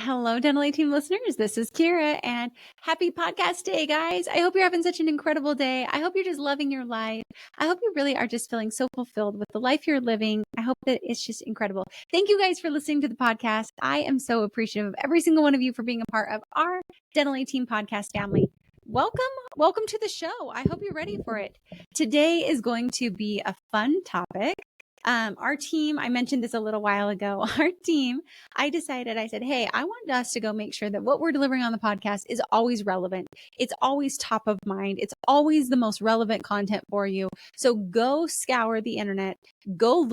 Hello, Dental Team listeners. This is Kira and happy podcast day, guys. I hope you're having such an incredible day. I hope you're just loving your life. I hope you really are just feeling so fulfilled with the life you're living. I hope that it's just incredible. Thank you guys for listening to the podcast. I am so appreciative of every single one of you for being a part of our Dental Team podcast family. Welcome to the show. I hope you're ready for it. Today is going to be a fun topic. Our team, I mentioned this a little while ago, I said, hey, I want us to go make sure that what we're delivering on the podcast is always relevant. It's always top of mind. It's always the most relevant content for you. So go scour the internet, go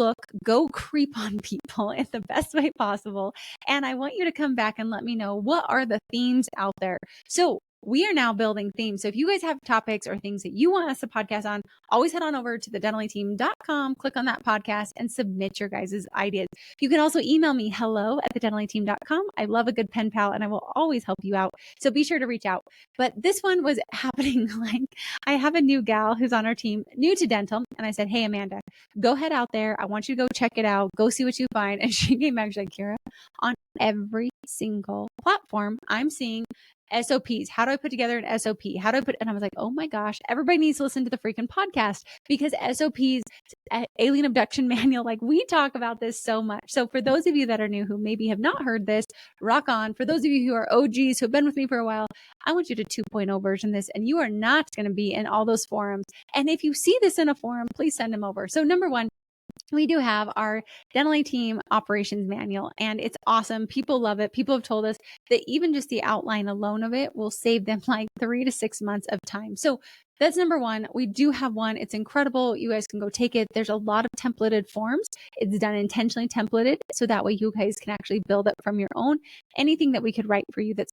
creep on people in the best way possible. And I want you to come back and let me know what are the themes out there. So we are now building themes. So if you guys have topics or things that you want us to podcast on, always head on over to thedentalteam.com, click on that podcast and submit your guys' ideas. You can also email me hello@thedentalteam.com. I love a good pen pal and I will always help you out. So be sure to reach out. But this one was happening I have a new gal who's on our team, new to dental. And I said, hey, Amanda, go head out there. I want you to go check it out. Go see what you find. And she came back, she's like, Kira, on every single platform, I'm seeing SOPs. How do I put together an SOP? And I was like, oh my gosh, everybody needs to listen to the freaking podcast because SOPs, alien abduction manual, we talk about this so much. So for those of you that are new who maybe have not heard this, rock on. For those of you who are OGs who have been with me for a while, I want you to 2.0 version this, and you are not going to be in all those forums. And if you see this in a forum, please send them over. So number one, we do have our Dental Team operations manual and it's awesome. People love it. People have told us that even just the outline alone of it will save them 3 to 6 months of time. So that's number one. We do have one. It's incredible. You guys can go take it. There's a lot of templated forms. It's done intentionally templated. So that way you guys can actually build it from your own. Anything that we could write for you that's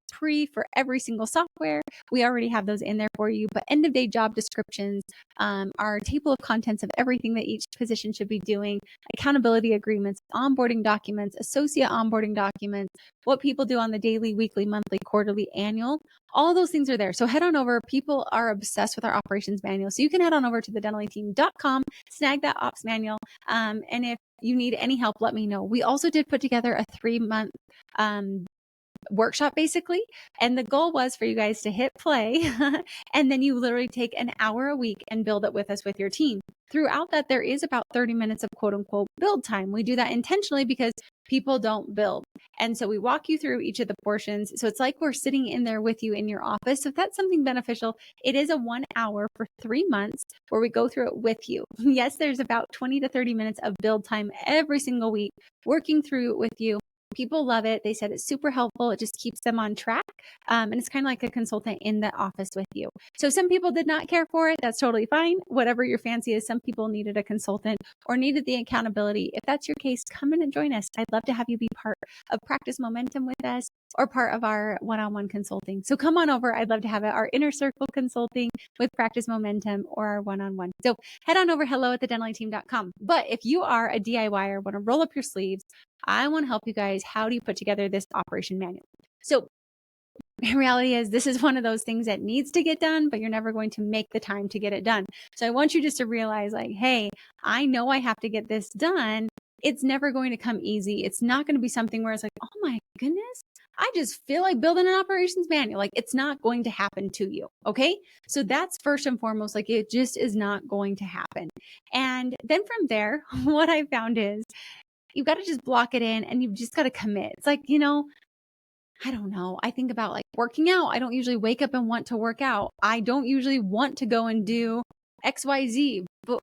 for every single software, we already have those in there for you. But end of day job descriptions, our table of contents of everything that each position should be doing, accountability agreements, onboarding documents, associate onboarding documents, what people do on the daily, weekly, monthly, quarterly, annual, all those things are there. So head on over. People are obsessed with our operations manual. So you can head on over to thedentalteam.com, snag that ops manual. And if you need any help, let me know. We also did put together a 3-month workshop basically. And the goal was for you guys to hit play and then you literally take an hour a week and build it with us with your team. Throughout that, there is about 30 minutes of quote unquote build time. We do that intentionally because people don't build. And so we walk you through each of the portions. So it's like we're sitting in there with you in your office. So if that's something beneficial, it is a 1 hour for 3 months where we go through it with you. Yes, there's about 20 to 30 minutes of build time every single week, working through it with you. People love it. They said it's super helpful. It just keeps them on track. And it's kind of like a consultant in the office with you. So some people did not care for it. That's totally fine. Whatever your fancy is, some people needed a consultant or needed the accountability. If that's your case, come in and join us. I'd love to have you be part of Practice Momentum with us or part of our one-on-one consulting. So come on over. I'd love to have it. Our inner circle consulting with Practice Momentum or our one-on-one. So head on over hello@thedentalteam.com. But if you are a DIYer, want to roll up your sleeves, I want to help you guys. How do you put together this operation manual? So the reality is this is one of those things that needs to get done, but you're never going to make the time to get it done. So I want you just to realize hey, I know I have to get this done. It's never going to come easy. It's not going to be something where it's oh my goodness, I just feel like building an operations manual. It's not going to happen to you. Okay. So that's first and foremost, it just is not going to happen. And then from there, what I found is you've got to just block it in and you've just got to commit. It's I don't know. I think about working out. I don't usually wake up and want to work out. I don't usually want to go and do XYZ, but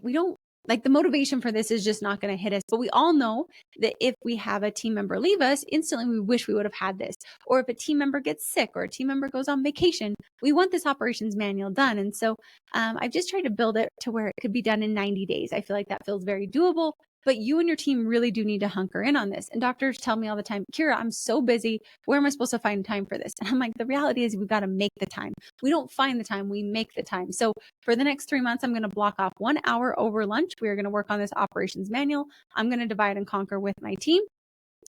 we don't the motivation for this is just not going to hit us. But we all know that if we have a team member leave us, instantly we wish we would have had this. Or if a team member gets sick or a team member goes on vacation, we want this operations manual done. And so I've just tried to build it to where it could be done in 90 days. I feel like that feels very doable. But you and your team really do need to hunker in on this. And doctors tell me all the time, Kira, I'm so busy. Where am I supposed to find time for this? And I'm the reality is we've got to make the time. We don't find the time, we make the time. So for the next 3 months, I'm going to block off 1 hour over lunch. We are going to work on this operations manual. I'm going to divide and conquer with my team.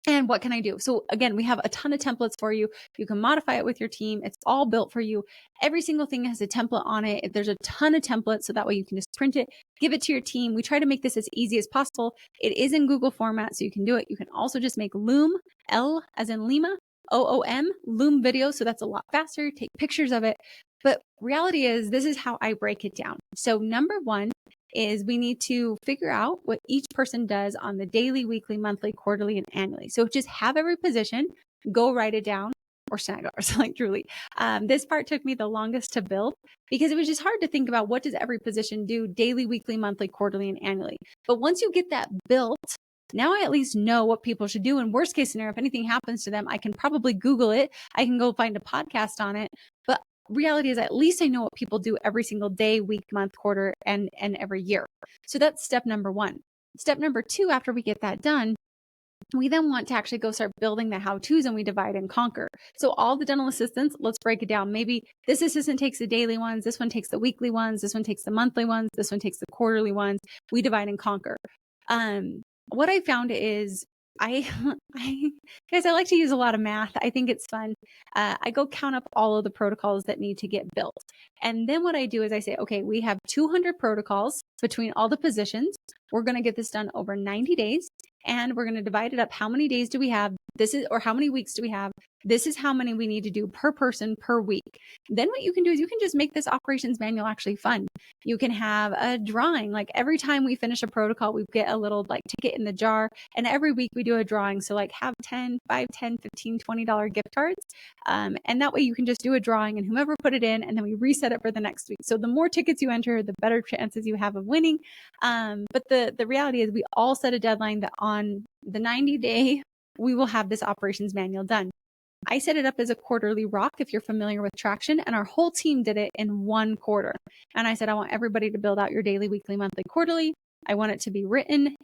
And what can I do? So again, we have a ton of templates for you. You can modify it with your team. It's all built for you. Every single thing has a template on it. There's a ton of templates. So that way you can just print it, give it to your team. We try to make this as easy as possible. It is in Google format, so you can do it. You can also just make Loom, L as in Lima, OOM, Loom video. So that's a lot faster. Take pictures of it. But reality is, this is how I break it down. So number one is we need to figure out what each person does on the daily, weekly, monthly, quarterly, and annually. So just have every position, go write it down, or snag ours, like truly. This part took me the longest to build because it was just hard to think about what does every position do daily, weekly, monthly, quarterly, and annually. But once you get that built, now I at least know what people should do. And worst case scenario, if anything happens to them, I can probably Google it. I can go find a podcast on it. But reality is, at least I know what people do every single day, week, month, quarter, and every year. So that's step number one. Step number two, after we get that done, we then want to actually go start building the how-tos, and we divide and conquer. So all the dental assistants, let's break it down. Maybe this assistant takes the daily ones, this one takes the weekly ones, this one takes the monthly ones, this one takes the quarterly ones. We divide and conquer. What I found is guys, I like to use a lot of math. I think it's fun. I go count up all of the protocols that need to get built. And then what I do is I say, okay, we have 200 protocols between all the positions. We're going to get this done over 90 days. And we're going to divide it up. How many days do we have? Or how many weeks do we have? This is how many we need to do per person per week. Then what you can do is you can just make this operations manual actually fun. You can have a drawing. Like every time we finish a protocol, we get a little like ticket in the jar. And every week we do a drawing. So like have 10, 5, 10, 15, $20 gift cards. And that way you can just do a drawing and whomever put it in, and then we reset it for the next week. So the more tickets you enter, the better chances you have of winning. But the reality is we all set a deadline that on the 90-day, we will have this operations manual done. I set it up as a quarterly rock, if you're familiar with traction, and our whole team did it in one quarter. And I said, I want everybody to build out your daily, weekly, monthly, quarterly. I want it to be written.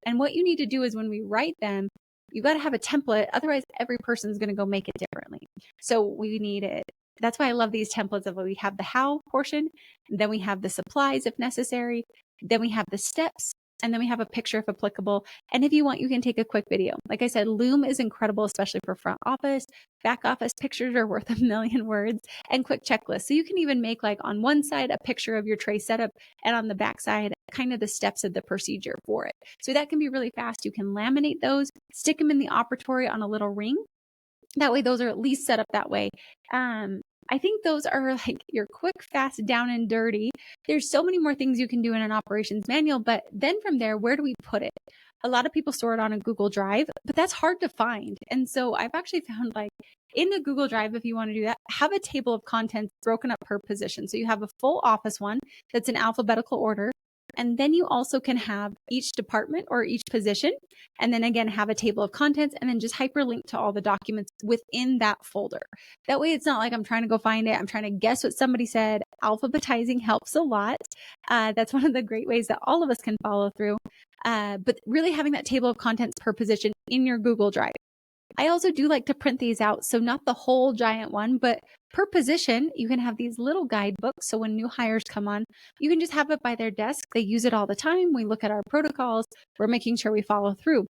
And what you need to do is when we write them, you got to have a template. Otherwise, every person is going to go make it differently. So we need it. That's why I love these templates of we have the how portion, then we have the supplies if necessary, then we have the steps, and then we have a picture if applicable. And if you want, you can take a quick video. Like I said, Loom is incredible, especially for front office. Back office pictures are worth a million words, and quick checklists. So you can even make like on one side a picture of your tray setup, and on the back side kind of the steps of the procedure for it. So that can be really fast. You can laminate those, stick them in the operatory on a little ring. That way, those are at least set up that way. I think those are like your quick, fast, down and dirty. There's so many more things you can do in an operations manual, but then from there, where do we put it? A lot of people store it on a Google Drive, but that's hard to find. And so I've actually found like in a Google Drive, if you want to do that, have a table of contents broken up per position. So you have a full office one that's in alphabetical order. And then you also can have each department or each position, and then again, have a table of contents, and then just hyperlink to all the documents within that folder. That way, it's not like I'm trying to go find it. I'm trying to guess what somebody said. Alphabetizing helps a lot. That's one of the great ways that all of us can follow through. But really having that table of contents per position in your Google Drive. I also do like to print these out. So not the whole giant one, but per position, you can have these little guidebooks. So when new hires come on, you can just have it by their desk. They use it all the time. We look at our protocols. We're making sure we follow through.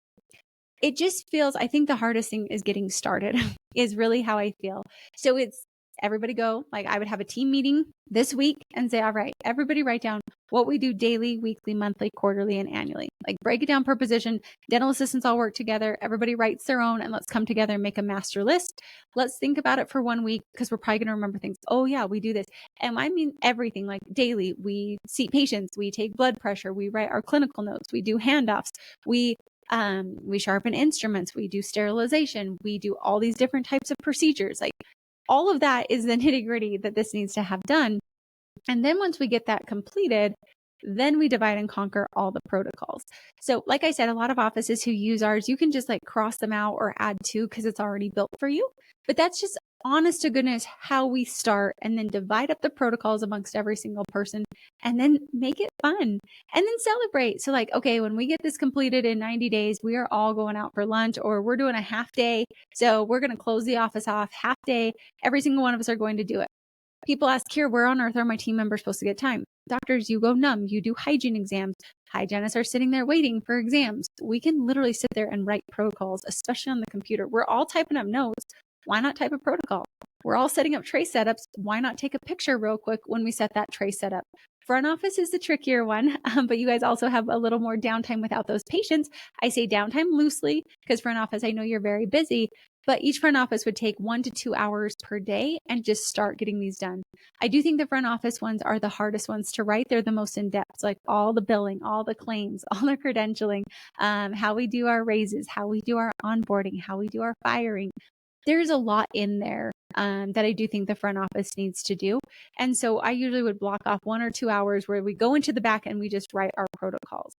It just feels, I think the hardest thing is getting started is really how I feel. So it's everybody go, like I would have a team meeting this week and say, all right, everybody write down what we do daily, weekly, monthly, quarterly, and annually. Like break it down per position. Dental assistants all work together. Everybody writes their own, and let's come together and make a master list. Let's think about it for 1 week because we're probably going to remember things. Oh yeah, we do this. And I mean everything, like daily, we see patients, we take blood pressure, we write our clinical notes, we do handoffs, we sharpen instruments, we do sterilization, we do all these different types of procedures. Like all of that is the nitty gritty that this needs to have done. And then once we get that completed, then we divide and conquer all the protocols. So like I said, a lot of offices who use ours, you can just like cross them out or add to because it's already built for you. But that's just honest to goodness how we start, and then divide up the protocols amongst every single person, and then make it fun, and then celebrate. So like, okay, when we get this completed in 90 days, we are all going out for lunch, or we're doing a half day. So we're going to close the office off half day. Every single one of us are going to do it. People ask here, where on earth are my team members supposed to get time? Doctors, you go numb. You do hygiene exams. Hygienists are sitting there waiting for exams. We can literally sit there and write protocols, especially on the computer. We're all typing up notes. Why not type a protocol? We're all setting up tray setups. Why not take a picture real quick when we set that tray setup? Front office is the trickier one, but you guys also have a little more downtime without those patients. I say downtime loosely because front office, I know you're very busy, but each front office would take 1 to 2 hours per day and just start getting these done. I do think the front office ones are the hardest ones to write. They're the most in-depth, like all the billing, all the claims, all the credentialing, how we do our raises, how we do our onboarding, how we do our firing. There's a lot in there that I do think the front office needs to do. And so I usually would block off 1 or 2 hours where we go into the back and we just write our protocols.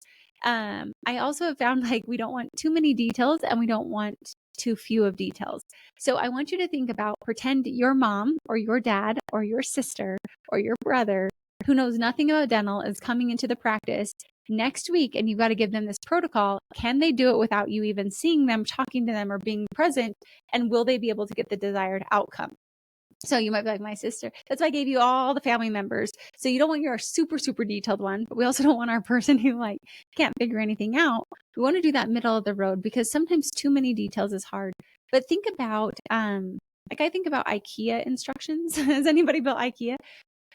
I also have found like we don't want too many details and we don't want too few of details. So I want you to think about, pretend your mom or your dad or your sister or your brother who knows nothing about dental is coming into the practice next week, and you've got to give them this protocol. Can they do it without you even seeing them, talking to them, or being present? And will they be able to get the desired outcome? So you might be like, my sister. That's why I gave you all the family members. So you don't want your super, super detailed one, but we also don't want our person who like can't figure anything out. We want to do that middle of the road, because sometimes too many details is hard. But think about, like I think about IKEA instructions. Has anybody built IKEA?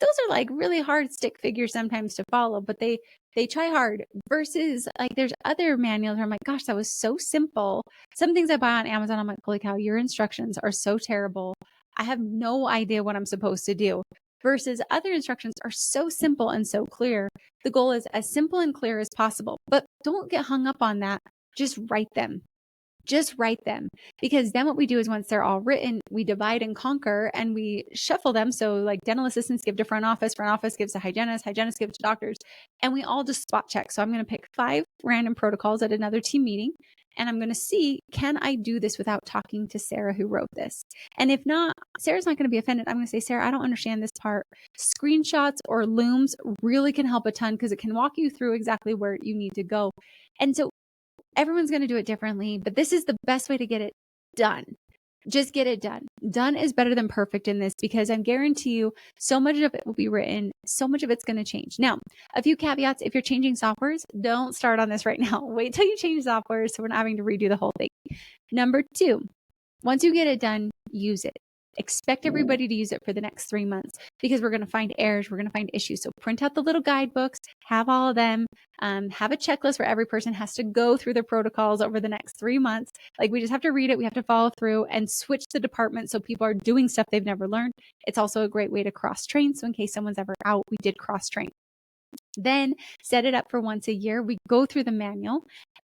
Those are like really hard stick figures sometimes to follow, but they try hard, versus like there's other manuals where I'm like, gosh, that was so simple. Some things I buy on Amazon, I'm like, holy cow, your instructions are so terrible. I have no idea what I'm supposed to do. Versus other instructions are so simple and so clear. The goal is as simple and clear as possible, but don't get hung up on that. Just write them. Just write them, because then what we do is once they're all written, we divide and conquer and we shuffle them. So like dental assistants give to front office gives to hygienists give to doctors, and we all just spot check. So I'm going to pick 5 random protocols at another team meeting, and I'm going to see, can I do this without talking to Sarah who wrote this? And if not, Sarah's not going to be offended. I'm going to say, Sarah, I don't understand this part. Screenshots or looms really can help a ton, because it can walk you through exactly where you need to go. And so everyone's going to do it differently, but this is the best way to get it done. Just get it done. Done is better than perfect in this, because I guarantee you so much of it will be written. So much of it's going to change. Now, a few caveats. If you're changing softwares, don't start on this right now. Wait till you change software so we're not having to redo the whole thing. Number 2, once you get it done, use it. Expect everybody to use it for the next 3 months, because we're going to find errors. We're going to find issues. So print out the little guidebooks, have all of them, have a checklist where every person has to go through the protocols over the next 3 months. Like we just have to read it. We have to follow through and switch the department so people are doing stuff they've never learned. It's also a great way to cross train. So in case someone's ever out, we did cross train. Then set it up for once a year. We go through the manual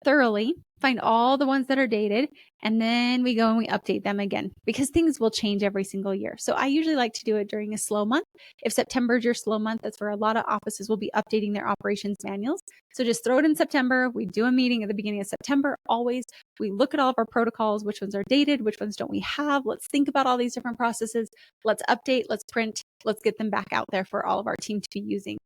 thoroughly, find all the ones that are dated, and then we go and we update them again, because things will change every single year. So I usually like to do it during a slow month. If September is your slow month, that's where a lot of offices will be updating their operations manuals. So just throw it in September. We do a meeting at the beginning of September. Always, we look at all of our protocols, which ones are dated, which ones don't we have. Let's think about all these different processes. Let's update, let's print, let's get them back out there for all of our team to be using.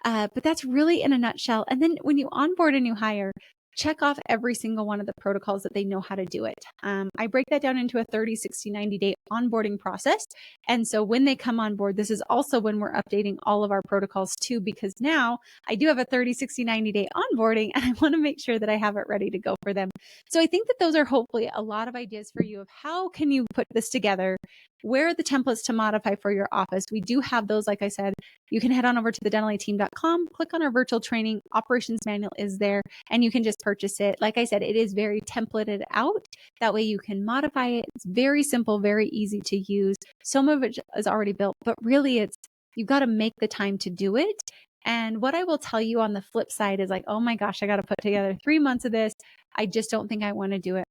But that's really in a nutshell. And then when you onboard a new hire, check off every single one of the protocols that they know how to do it. I break that down into a 30, 60, 90-day onboarding process. And so when they come on board, this is also when we're updating all of our protocols too, because now I do have a 30, 60, 90-day onboarding, and I want to make sure that I have it ready to go for them. So I think that those are hopefully a lot of ideas for you of how can you put this together. Where are the templates to modify for your office? We do have those. Like I said, you can head on over to thedentalateam.com, click on our virtual training. Operations manual is there, and you can just purchase it. Like I said, it is very templated out. That way you can modify it. It's very simple, very easy to use. Some of it is already built, but really you've got to make the time to do it. And what I will tell you on the flip side is like, oh my gosh, I got to put together 3 months of this. I just don't think I want to do it.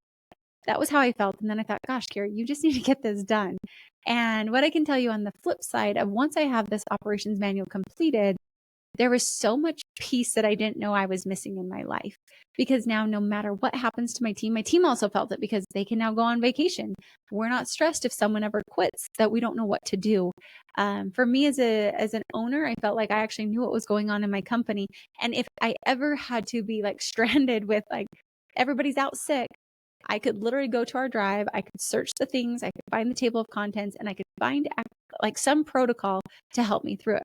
That was how I felt. And then I thought, gosh, Kira, you just need to get this done. And what I can tell you on the flip side of once I have this operations manual completed, there was so much peace that I didn't know I was missing in my life. Because now no matter what happens to my team also felt it, because they can now go on vacation. We're not stressed if someone ever quits, that we don't know what to do. For me as an owner, I felt like I actually knew what was going on in my company. And if I ever had to be like stranded with like everybody's out sick, I could literally go to our drive. I could search the things. I could find the table of contents, and I could find like some protocol to help me through it.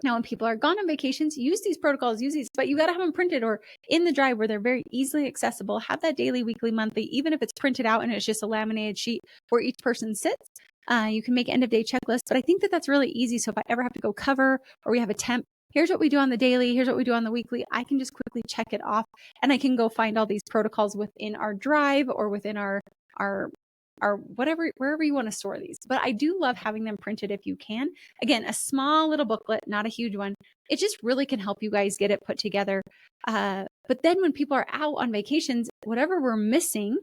Now, when people are gone on vacations, use these protocols, but you got to have them printed or in the drive where they're very easily accessible. Have that daily, weekly, monthly, even if it's printed out and it's just a laminated sheet where each person sits. You can make end of day checklists, but I think that that's really easy. So if I ever have to go cover, or we have a temp, here's what we do on the daily, here's what we do on the weekly, I can just quickly check it off, and I can go find all these protocols within our drive or within our or whatever, wherever you want to store these. But I do love having them printed if you can. Again, a small little booklet, not a huge one. It just really can help you guys get it put together. But then when people are out on vacations, whatever we're missing,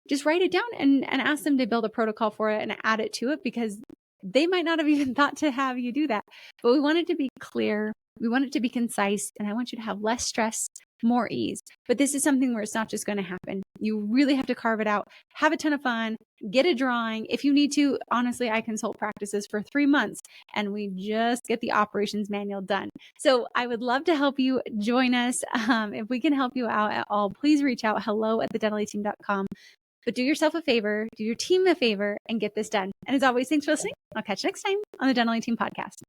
just write it down and ask them to build a protocol for it and add it to it, because they might not have even thought to have you do that. But we want it to be clear. We want it to be concise. And I want you to have less stress, more ease. But this is something where it's not just going to happen. You really have to carve it out, have a ton of fun, get a drawing. If you need to, honestly, I consult practices for 3 months and we just get the operations manual done. So I would love to help you join us. If we can help you out at all, please reach out, hello@thedentaleteam.com. But do yourself a favor, do your team a favor, and get this done. And as always, thanks for listening. I'll catch you next time on the Dental Team Podcast.